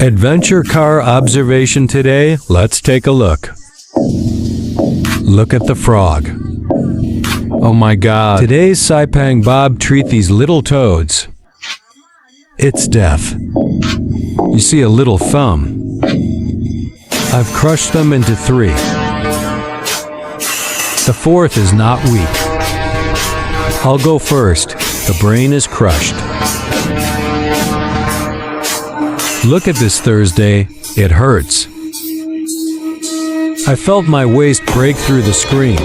Adventure car observation today. Let's take a look. Look at the frog. Oh my God. Today's Saipang Bob treat these little toads. It's deaf. You see a little thumb. I've crushed them into 3. The 4th is not weak. I'll go first. The brain is crushed. Look at this Thursday. It hurts. I felt my waist break through the screen.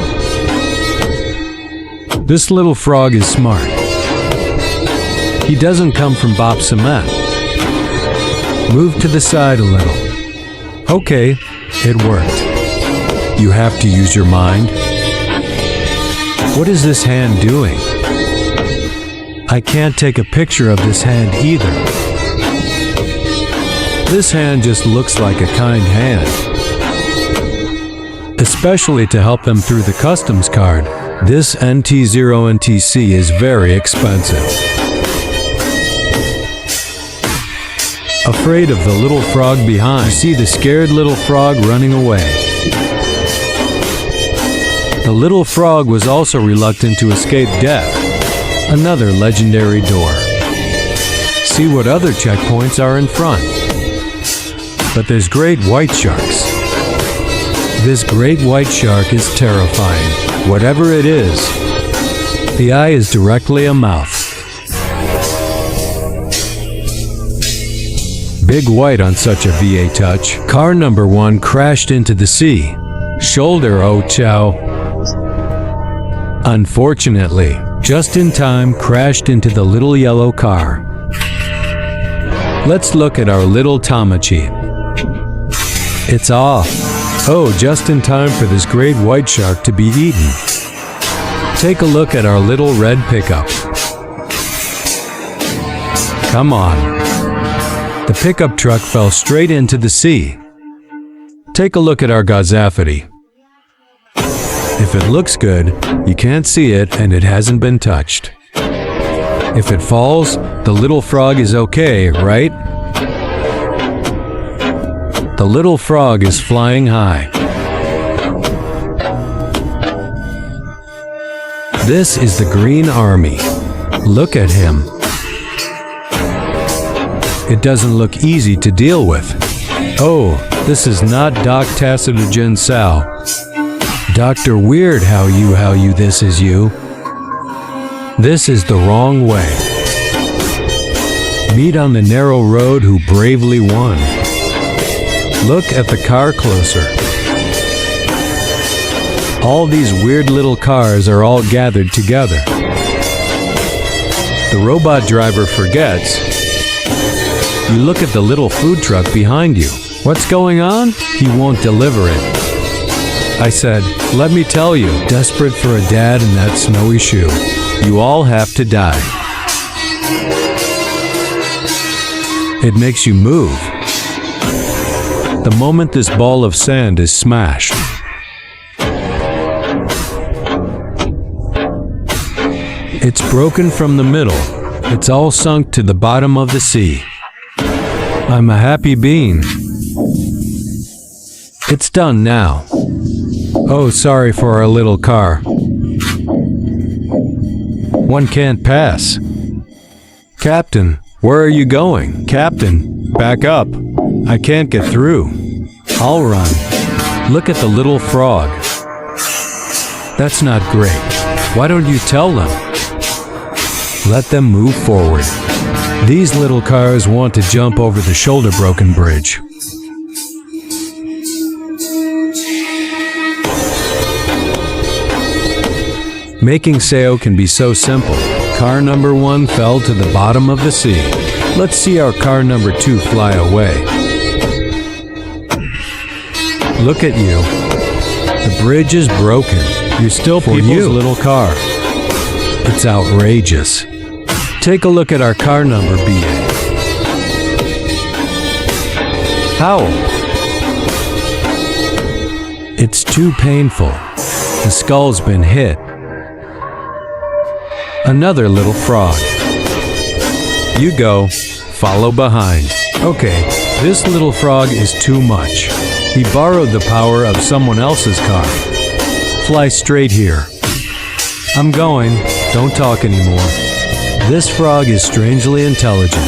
This little frog is smart. He doesn't come from Bop Cement. Move to the side a little. Okay, it worked. You have to use your mind. What is this hand doing? I can't take a picture of this hand either. This hand just looks like a kind hand. Especially to help them through the customs card. This NT0NTC is very expensive. Afraid of the little frog behind. You see the scared little frog running away. The little frog was also reluctant to escape death. Another legendary door. See what other checkpoints are in front. But there's great white sharks. This great white shark is terrifying. Whatever it is, the eye is directly a mouth. Big white on such a VA touch. Car number 1 crashed into the sea. Shoulder, oh chow. Unfortunately, just in time crashed into the little yellow car. Let's look at our little Tamachi. It's off. Oh, just in time for this great white shark to be eaten. Take a look at our little red pickup. Come on. The pickup truck fell straight into the sea. Take a look at our Gazafity. If it looks good, you can't see it and it hasn't been touched. If it falls, the little frog is okay, right? The little frog is flying high. This is the Green Army. Look at him. It doesn't look easy to deal with. Oh, this is not Doc Taciturgen Sal. Dr. Weird how you this is you. This is the wrong way. Meet on the narrow road who bravely won. Look at the car closer. All these weird little cars are all gathered together. The robot driver forgets. You look at the little food truck behind you. What's going on? He won't deliver it. I said, let me tell you, desperate for a dad in that snowy shoe. You all have to die. It makes you move. The moment this ball of sand is smashed. It's broken from the middle. It's all sunk to the bottom of the sea. I'm a happy being. It's done now. Oh, sorry for our little car. One can't pass. Captain, where are you going? Captain, back up. I can't get through. I'll run. Look at the little frog. That's not great. Why don't you tell them? Let them move forward. These little cars want to jump over the shoulder-broken bridge. Making sail can be so simple. Car number 1 fell to the bottom of the sea. Let's see our car number 2 fly away. Look at you. The bridge is broken. You're still people's little car. It's outrageous. Take a look at our car number BA. How? It's too painful. The skull's been hit. Another little frog. You go. Follow behind. Okay, This little frog is too much. He borrowed the power of someone else's car. Fly straight here. I'm going. Don't talk anymore. This frog is strangely intelligent.